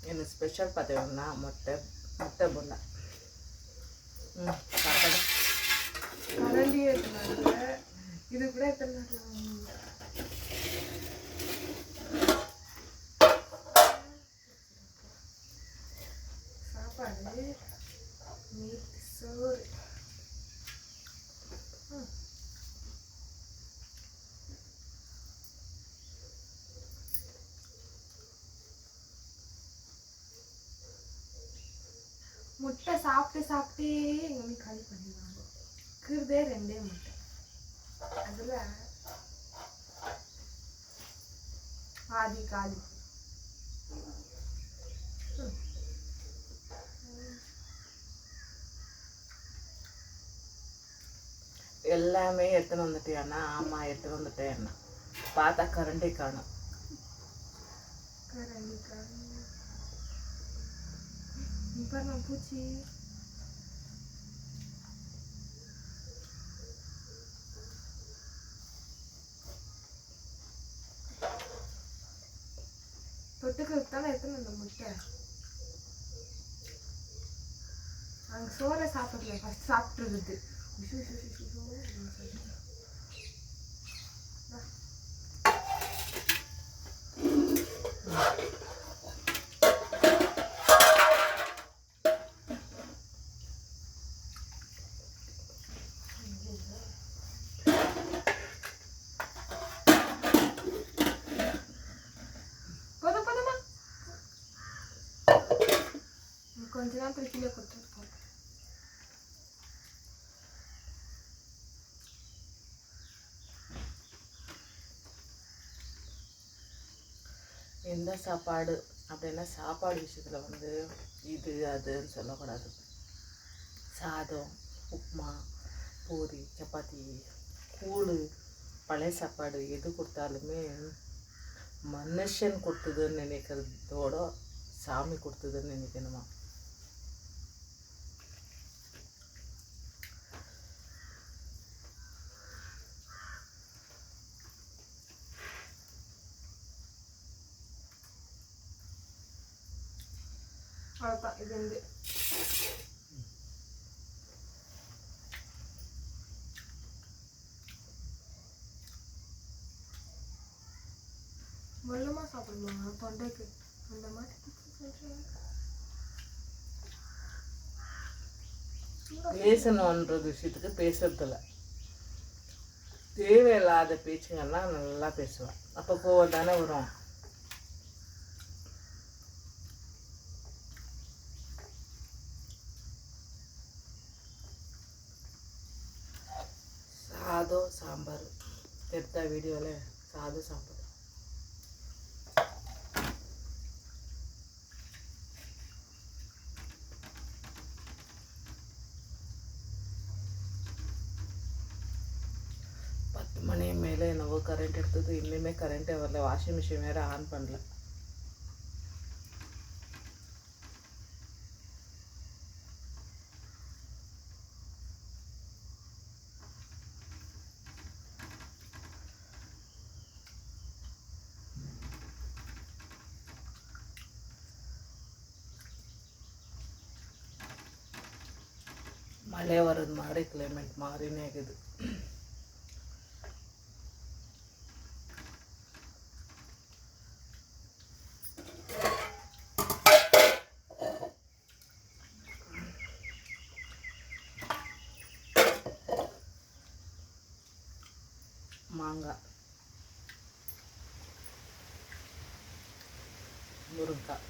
எனக்கு ஸ்பெஷல் பார்த்தீங்கன்னா முட்டை பொண்ணை சாப்பாடு கரண்டி எடுத்துனாங்க. இது கூட எத்தனை சாப்பாடு மீட் சோறு. முட்டை சாப்பிட்டு எங்கள் மம்மி காலி பண்ணிடுவாங்க. இருக்கிறதே 2 முட்டை. அதில் பாதி காலி. எல்லாமே எடுத்துன்னு வந்துட்டியாண்ணா? ஆமாம், எடுத்துன்னு வந்துட்டேன். என்ன பார்த்தா கரண்டி காணும். பாருங்க பூச்சி. தொட்டுக்கிறதுக்கு தானே எத்தனை இந்த முட்டை. அங்கே சோறை சாப்பிடல, ஃபஸ்ட் சாப்பிட்றது. கொஞ்ச நேரத்தில் கீழே கொடுத்துருக்கோம். எந்த சாப்பாடு அப்படின்னா சாப்பாடு விஷயத்தில் வந்து இது அதுன்னு சொல்லக்கூடாது. சாதம், உப்புமா, பூரி, சப்பாத்தி, கூழ், பழைய சாப்பாடு எது கொடுத்தாலுமே மனுஷன் கொடுத்ததுன்னு நினைக்கிறதோட சாமி கொடுத்ததுன்னு நினைக்கணுமா. அவ்வளோதான். இது வந்து வெள்ளமாக சாப்பிடுவாங்க தொண்டைக்கு. அந்த மாதிரி பேசணுன்ற விஷயத்துக்கு பேசுறதில்ல. தேவையில்லாத பேச்சுங்கள்லாம் நல்லா பேசுவேன். அப்போ கோவம் தானே வரும். சாதம் சாம்பார் எடுத்த வீடியோவில் சாதம் சாம்பார். மணி மேலே என்னவோ கரண்ட் எடுத்தது. இன்னுமே கரண்ட்டே வரல. வாஷிங் மிஷின் வேறு ஆன் பண்ணல. மழை வர்றது மாதிரி கிளைமேட் மாறினே இருக்குது. மாங்காய், முருங்கைக்காய்,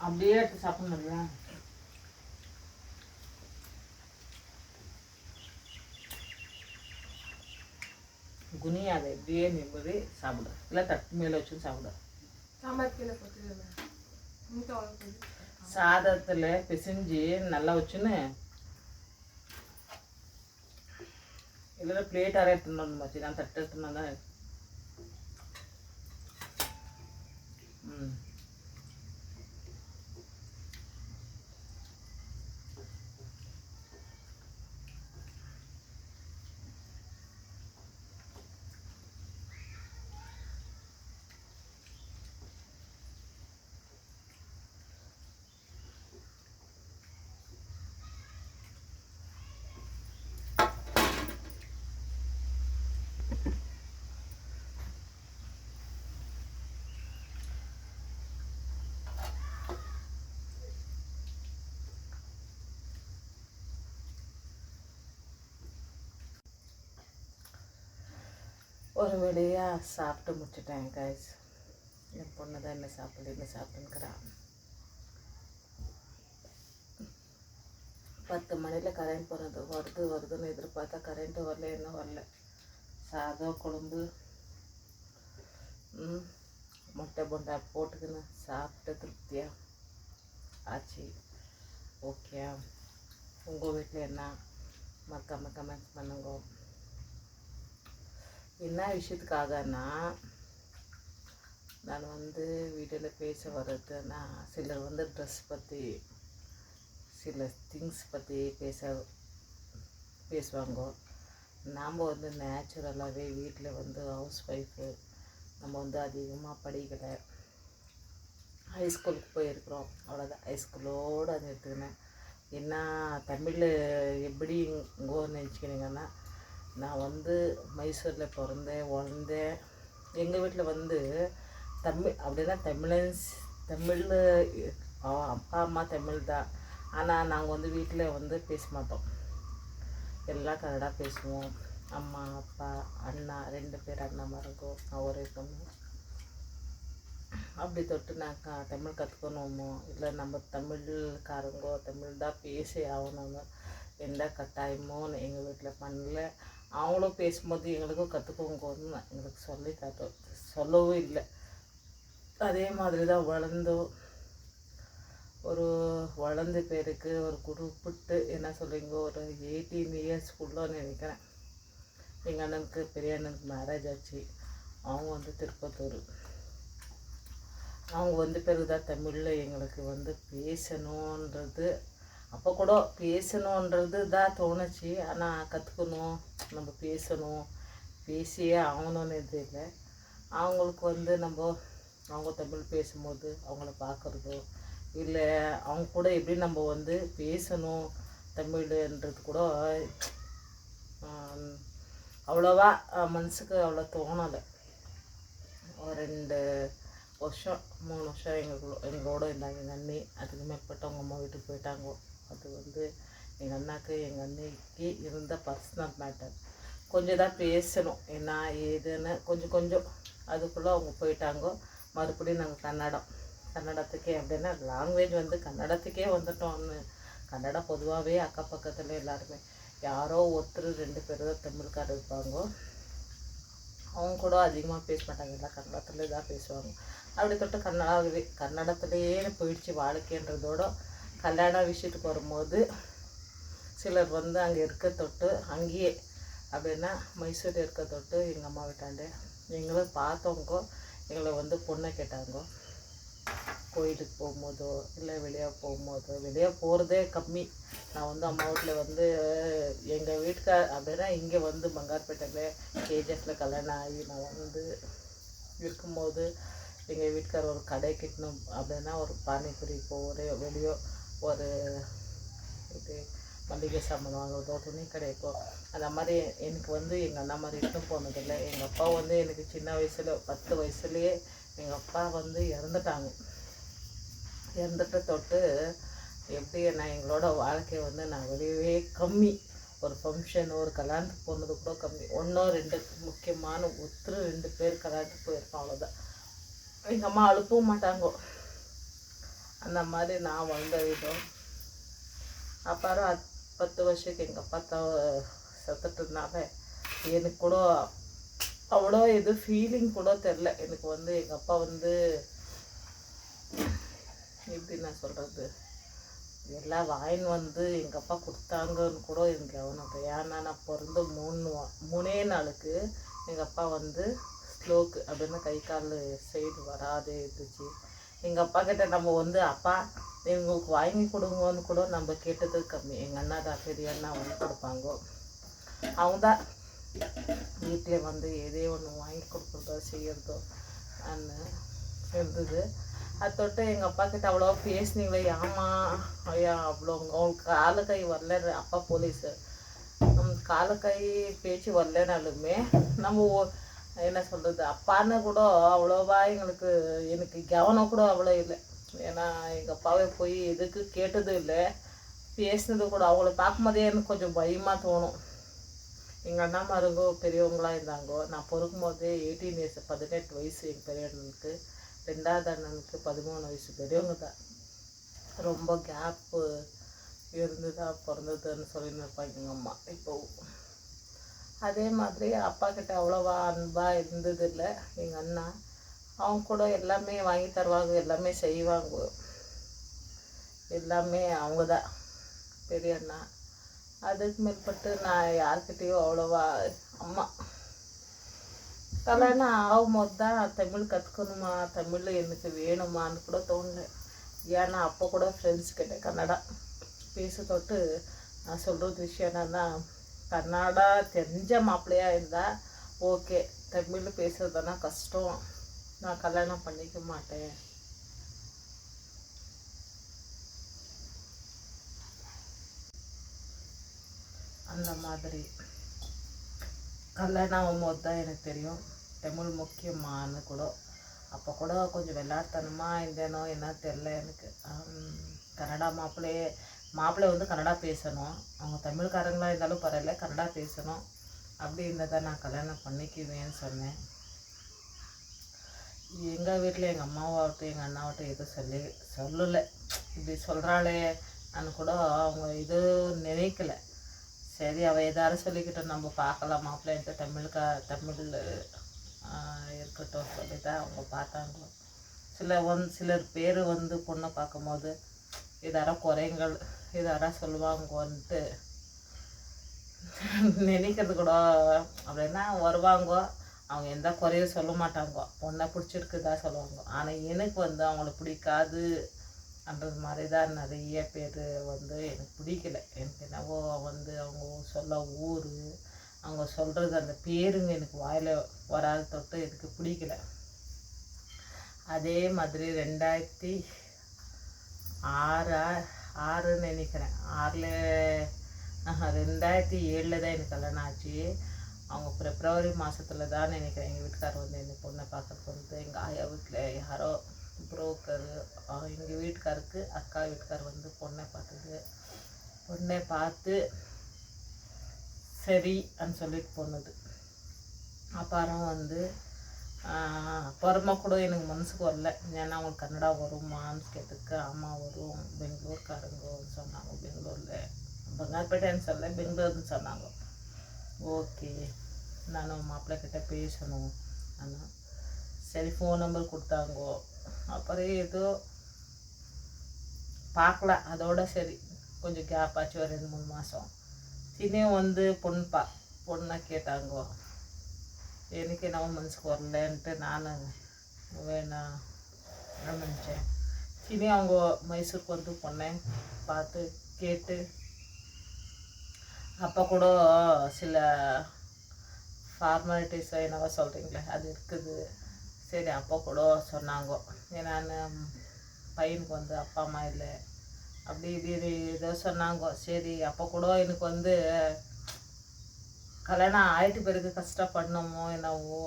அப்படியே எடுத்து சாப்பிட்ணும்ல. குனியாத இப்படியே நிமிரி சாப்பிடு, இல்லை தட்டு மேலே வச்சு சாப்பிடு. சாம்பார் கீழே போட்டு மூட்டை வளர்ப்பு சாதத்தில் பிசைஞ்சு நல்லா வச்சுன்னு இல்லைன்னா பிளேட் அரை எடுத்துன்னு வந்து வச்சு நான் தட்டு எடுத்துன்னு தான். ஒரு வழியாக சாப்பிட்டு முடிச்சிட்டேன் கைஸ். என் பொண்ணு தான் என்ன சாப்பிட்டுங்கிறான். 10 மணியில் கரண்ட் போகிறது வருதுன்னு எதிர்பார்த்தா கரண்ட்டு வரல, என்ன வரல. சாதம் குழம்பு முட்டை போண்டா போட்டுக்கின்னு சாப்பிட்டு திருப்தியாக ஆச்சு. ஓகே, உங்கள் வீட்டில் என்ன மறக்காமல் கமெண்ட்ஸ் பண்ணுங்க. என்ன விஷயத்துக்காகனா நான் வந்து வீட்டில் பேச வர்றதுன்னா சிலர் வந்து ட்ரெஸ் பற்றி சில திங்ஸ் பற்றி பேசுவாங்க. நாம் வந்து நேச்சுரலாகவே வீட்டில் வந்து ஹவுஸ் ஒய்ஃபு, நம்ம வந்து அதிகமாக படிக்கலை, ஹைஸ்கூலுக்கு போயிருக்கிறோம், அவ்வளோதான். ஹைஸ்கூலோடு அது எடுத்துக்கினேன். என்ன தமிழ் எப்படிங்கோன்னு நினச்சிக்கினீங்கன்னா, நான் வந்து மைசூரில் பிறந்தேன் வளர்ந்தேன். எங்கள் வீட்டில் வந்து தமிழ் அப்படின்னா தமிழ் அப்பா அம்மா தமிழ் தான். ஆனால் நாங்கள் வந்து வீட்டில் வந்து பேச மாட்டோம், எல்லாம் கன்னடா பேசுவோம். அம்மா அப்பா அண்ணா 2 பேர் அண்ணாமாருக்கும், நான் ஒரே பொண்ணு. அப்படி தொட்டு நான் தமிழ் கற்றுக்கணுமோ இல்லை நம்ம தமிழ்காரங்கோ தமிழ் தான் பேசி ஆகணுமோ எந்த கட்டாயமோ எங்கள் வீட்டில் பண்ணல. அவங்களும் பேசும்போது எங்களுக்கும் கற்றுக்கோங்கன்னு எங்களுக்கு சொல்லவும் இல்லை. அதே மாதிரி தான் வளர்ந்த பேருக்கு ஒரு குறிப்பிட்டு என்ன சொல்லுவீங்க, ஒரு 18 இயர்ஸ்க்குள்ளே நினைக்கிறேன் எங்கள் அண்ணனுக்கு பெரிய அண்ணனுக்கு மேரேஜ் ஆச்சு. அவங்க வந்து திருப்பத்தூர். அவங்க வந்து பிறகு தான் தமிழில் எங்களுக்கு வந்து பேசணுன்றது, அப்போ கூட பேசணுன்றது தான் தோணுச்சு. ஆனால் கற்றுக்கணும், நம்ம பேசணும், பேசியே ஆகணும்னு இது இல்லை. அவங்களுக்கு வந்து அவங்க தமிழ் பேசும்போது அவங்கள பார்க்குறதோ இல்லை அவங்க கூட எப்படி நம்ம வந்து பேசணும் தமிழ்ன்றது கூட அவ்வளோவா மனசுக்கு அவ்வளோ தோணலை. ஒரு 2 வருஷம் 3 வருஷம் எங்களோட இருந்தாங்க எங்கள் அண்ணி. அதுக்கு மேற்பட்டு அவங்க அம்மா வீட்டுக்கு போயிட்டாங்க. அது வந்து எங்கள் அண்ணாக்கு எங்கள் அண்ணிக்கு இருந்த பர்சனல் மேட்டர். கொஞ்சம் தான் பேசணும் என்ன ஏதுன்னு கொஞ்சம் அதுக்குள்ளே அவங்க போயிட்டாங்க. மறுபடியும் நாங்கள் கன்னடத்துக்கே அப்படின்னா லாங்குவேஜ் வந்து கன்னடத்துக்கே வந்துட்டோம்னு. கன்னடா பொதுவாகவே அக்கப்பக்கத்தில் எல்லாருமே யாரோ ஒருத்தர் 2 பேர் தான் தமிழ்காரர் இருப்பாங்க. அவங்க கூட அதிகமாக பேச மாட்டாங்க, எல்லாம் கன்னடத்துல தான் பேசுவாங்க. அப்படி தொட்டு கன்னடத்துலேயே போயிடுச்சு வாழ்க்கைன்றதோட கல்யாண விஷயத்துக்கு வரும்போது சிலர் வந்து அங்கே இருக்க தொட்டு அங்கேயே அப்படின்னா மைசூர் இருக்க தொட்டு எங்கள் அம்மா வீட்டாண்டு எங்களை பார்த்தவங்க எங்களை வந்து பொண்ணை கேட்டாங்க. கோயிலுக்கு போகும்போதோ இல்லை வெளியே போகிறதே கம்மி. நான் வந்து அம்மா வீட்டில் வந்து எங்கள் வீட்டுக்கார் அப்படின்னா இங்கே வந்து பங்கார்பேட்டையில் கேஜிஎஃப்பில் கல்யாணம் ஆகி நான் வந்து இருக்கும்போது எங்கள் வீட்டுக்கார் ஒரு கடை கட்டணும் அப்படின்னா ஒரு பானிபூரிக்கோ வெளியோ ஒரு இது மளிகை சாமான் வாங்குறதோ துணி கடைக்கோ அந்த மாதிரி எனக்கு வந்து எங்கள் அண்ணா மாதிரி இன்னும் போனதில்லை. எங்கள் அப்பா வந்து எனக்கு சின்ன வயசில் 10 வயசுலேயே எங்கள் அப்பா வந்து இறந்துட்டு தொட்டு எப்படி நான் எங்களோட வாழ்க்கையை வந்து நான் வெளியவே கம்மி. ஒரு ஃபங்க்ஷன் ஒரு கல்யாணத்துக்கு போனது கூட கம்மி. 1 2 முக்கியமான 2 பேர் கல்யாணத்துக்கு போயிருப்போம், அவ்வளோதான். எங்கள் அம்மா அழுப்பவும் மாட்டாங்க. அந்த மாதிரி நான் வளர்ந்த விதம். அப்புறம் 10 வருஷத்துக்கு எங்கள் அப்பா செத்துட்டதுனால எனக்கு கூட அவ்வளோ எது ஃபீலிங் கூட தெரில எனக்கு வந்து எங்கள் அப்பா வந்து எப்படி நான் சொல்கிறது எல்லாம் வாயின் வந்து எங்கள் அப்பா கொடுத்தாங்கன்னு கூட எனக்கு கவனம் ஏன்னா நான் பிறந்த மூணே நாளுக்கு எங்கள் அப்பா வந்து ஸ்லோக்கு அப்படின்னு கை கால் சைடு வராதே இருந்துச்சு. எங்கள் அப்பா கிட்ட நம்ம வந்து அப்பா எங்களுக்கு வாங்கி கொடுங்கன்னு கூட நம்ம கேட்டது கம்மி. எங்கள் அண்ணா தான் பெரிய அண்ணா வாங்கி கொடுப்பாங்க. அவங்க தான் வீட்டில் வந்து எதே ஒன்று வாங்கி கொடுக்குறதோ செய்கிறதோ அன்னு இருந்தது. அது தொட்டு எங்கள் அப்பா கிட்ட அவ்வளோ பேசினீங்களே ஏமா ஐயா அவ்வளோ அவங்களுக்கு கால கை வரல. அப்பா போலீஸு கால கை பேச்சு வரலனாலுமே நம்ம என்ன சொல்கிறது அப்பான்னு கூட அவ்வளோவா எனக்கு கவனம் கூட அவ்வளோ இல்லை. ஏன்னா எங்கள் அப்பாவே போய் எதுக்கு கேட்டதும் இல்லை, பேசினது கூட அவங்கள பார்க்கும்போதே எனக்கு கொஞ்சம் பயமாக தோணும். எங்கள் அண்ணாமாருங்கோ பெரியவங்களாக இருந்தாங்கோ. நான் பொறுக்கும் போதே 18 இயர்ஸ் 18 வயசு எங்கள் பெரிய அண்ணனுக்கு, ரெண்டாவது அண்ணனுக்கு 13 வயசு. பெரியவங்க தான். ரொம்ப கேப்பு இருந்துதான் பிறந்ததுன்னு சொல்லின்னு இருப்பாங்க எங்கள் அம்மா. இப்போ அதே மாதிரி அப்பா கிட்ட அவ்வளோவா அன்பாக இருந்ததில்லை. எங்கள் அண்ணா அவங்க கூட எல்லாமே வாங்கி தருவாங்க, எல்லாமே செய்வாங்க, எல்லாமே அவங்க தான் பெரிய அண்ணா. அதுக்கு மேற்பட்டு நான் யார்கிட்டேயும் அவ்வளோவா அம்மா கல்யாணம் ஆகும்போது தான் தமிழ் கற்றுக்கணுமா, தமிழ் எனக்கு வேணுமான்னு கூட தோணலை. ஏன்னா அப்போ கூட ஃப்ரெண்ட்ஸ் கிட்ட கன்னடா பேச தொட்டு நான் சொல்கிறது விஷயம் என்னன்னா, கன்னடா தெரிஞ்ச மாப்பிள்ளையாக இருந்தால் ஓகே, தமிழ் பேசுறதுனா கஷ்டம், நான் கல்யாணம் பண்ணிக்க மாட்டேன். அந்த மாதிரி கல்யாணம் ஆகும்போது தான் எனக்கு தெரியும் தமிழ் முக்கியமானு கூட. அப்போ கூட கொஞ்சம் விளையாட்டுத்தனமாக இருந்தேனோ என்ன தெரில எனக்கு. கன்னடா மாப்பிள்ளை வந்து கன்னடா பேசணும், அவங்க தமிழ்காரங்களாக இருந்தாலும் பரவாயில்ல, கன்னடா பேசணும். அப்படி இருந்தால் தான் நான் கல்யாணம் பண்ணிக்குவேன்னு சொன்னேன். எங்கள் வீட்டில் எங்கள் அம்மாவாகட்டும் எங்கள் அண்ணாவட்டும் எதுவும் சொல்லலை. இப்படி சொல்கிறாளே நான் கூட அவங்க எதுவும் நினைக்கல. சரி அவள் எதாரும் சொல்லிக்கிட்டோம், நம்ம பார்க்கலாம் மாப்பிள்ளைன்ட்டு தமிழ் இருக்கட்டும் சொல்லி தான் அவங்க பார்த்தாங்க. சிலர் பேர் வந்து பொண்ணை பார்க்கும்போது இதாரா குறைங்கள் இதாரா சொல்லுவாங்கன்ட்டு நினைக்கிறது கூட. அப்படின்னா வருவாங்க, அவங்க எந்த குறையும் சொல்ல மாட்டாங்க, பொண்ணை பிடிச்சிருக்குதா சொல்லுவாங்க. ஆனால் எனக்கு வந்து அவங்கள பிடிக்காது அப்படின்ற மாதிரி தான் நிறைய பேர் வந்து எனக்கு பிடிக்கல. எனக்கு என்னவோ வந்து அவங்க சொல்ல ஊர், அவங்க சொல்கிறது அந்த பேருங்க எனக்கு வாயில் வராது தொட்டு எனக்கு பிடிக்கல. அதே மாதிரி 2006 நினைக்கிறேன், 2007 தான் எனக்கு கல்யாணம் ஆச்சு. அவங்க பிப்ரவரி மாதத்தில் தான் நினைக்கிறேன் எங்கள் வீட்டுக்காரர் வந்து இந்த பொண்ணை பார்க்கறதுக்கு வந்து எங்கள் ஆயா வீட்டில் யாரோ புரோக்கரு எங்கள் வீட்டுக்காருக்கு அக்கா வீட்டுக்கார் வந்து பொண்ணை பார்த்து சரி அப்படின்னு சொல்லிட்டு போனது. அப்புறம் வந்து அப்புறமா கூட எனக்கு மனசுக்கு வரல. ஏன்னா அவங்களுக்கு கன்னடா வருமான்னு கேட்டதுக்கு ஆமாம் வரும், பெங்களூர்காரங்கன்னு சொன்னாங்க. பெங்களூரில் பங்கார்பேட்டைன்னு சொல்ல, பெங்களூர்னு சொன்னாங்க. ஓகே, நானும் மாப்பிள்ளைக்கிட்ட பேசணும். ஆனால் சரி ஃபோன் நம்பர் கொடுத்தாங்கோ. அப்புறம் ஏதோ பார்க்கல, அதோட சரி கொஞ்சம் கேப் ஆச்சு, ஒரு 2-3 மாதம். தினையும் வந்து பொண்ணை கேட்டாங்கோ. எனக்கு என்னவோ மனசுக்கு வரலன்ட்டு நான் வேணாம் நினச்சேன். தினையும் அவங்க மைசூருக்கு வந்து பொண்ணை பார்த்து கேட்டு அப்போ கூட சில ஃபார்மாலிட்டிஸ் என்னவோ சொல்கிறீங்களே அது இருக்குது. சரி அப்போ கூட சொன்னாங்க, ஏன்னா பையனுக்கு வந்து அப்பா அம்மா இல்லை அப்படி இப்படி ஏதோ சொன்னாங்க. சரி அப்போ கூட எனக்கு வந்து கல்யாணம் ஆயிட்டு பிறகு கஷ்டப்படணுமோ என்னவோ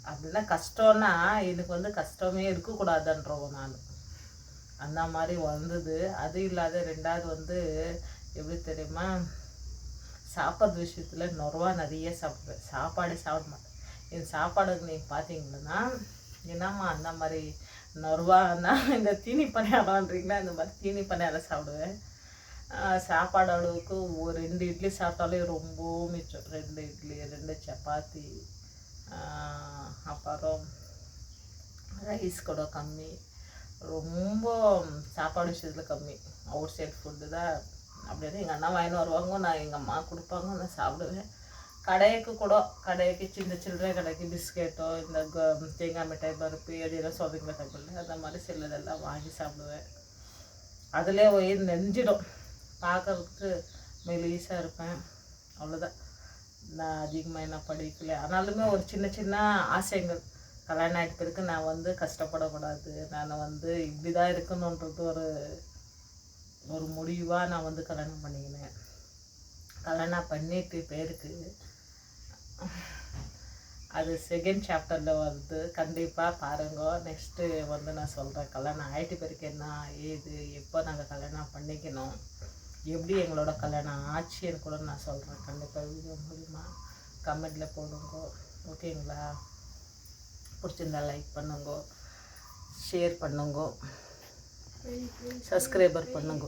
அப்படின்னா கஷ்டம்னா எனக்கு வந்து கஷ்டமே இருக்கக்கூடாதுன்றோம் நான். அந்த மாதிரி வந்தது. அது இல்லாத ரெண்டாவது வந்து எப்படி தெரியுமா, சாப்பாடு விஷயத்தில் நொறுவா நிறைய சாப்பிடுவேன், சாப்பாடே சாப்பிட மாட்டேன். இந்த சாப்பாடு நீங்கள் பார்த்தீங்கன்னா என்னம்மா அந்த மாதிரி நொறுவான்னா இந்த தீனி பணியாரம்ன்றீங்களா, இந்த மாதிரி தீனி பணியாரம் சாப்பிடுவேன். சாப்பாடு அளவுக்கு ஒரு 2 இட்லி சாப்பிட்டாலே ரொம்ப மிச்சம். 2 இட்லி 2 சப்பாத்தி, அப்புறம் ரைஸ் கூட கம்மி. ரொம்ப சாப்பாடு விஷயத்தில் கம்மி. அவுட் சைட் ஃபுட்டு தான். அப்படின்னு எங்கள் அண்ணா வாங்கின்னு வருவாங்க, நான் எங்கள் அம்மா கொடுப்பாங்க, நான் சாப்பிடுவேன். கடைக்கு சின்ன சில்லறை கடைக்கு பிஸ்கெட்டோ இந்த தேங்காய் மிட்டாய் பருப்பு எதையெல்லாம் ஷாப்பிங் மிட்டாய் அந்த மாதிரி சில்லதெல்லாம் வாங்கி சாப்பிடுவேன். அதிலே வயிறு நெஞ்சிடும். பார்க்கறதுக்கு மெலிசாக இருப்பேன், அவ்வளோதான். நான் அதிகமாக என்ன படிக்கல. ஆனாலுமே ஒரு சின்ன சின்ன ஆசைகள். கல்யாணம் ஆகிட்ட பிறகு நான் கஷ்டப்படக்கூடாது, நான் இப்படி தான் இருக்கணுன்றது ஒரு முடிவாக நான் கல்யாணம் பண்ணிக்கினேன். கல்யாணம் பண்ணிட்டு பேருக்கு அது செகண்ட் சாப்டரில் வருது. கண்டிப்பாக பாருங்க. நெக்ஸ்ட்டு நான் சொல்கிறேன் கல்யாணம் ஆகிட்டு பிறகு என்ன ஏது எப்போ நாங்கள் கல்யாணம் பண்ணிக்கணும், எப்படி எங்களோட கல்யாணம் ஆச்சுன்னு கூட நான் சொல்கிறேன். கண்டிப்பாக வீடியோ மூலிமா கமெண்டில் போடுங்க, ஓகேங்களா? பிடிச்சிருந்தா லைக் பண்ணுங்க, ஷேர் பண்ணுங்க, சப்ஸ்கிரைபர் பண்ணுங்க.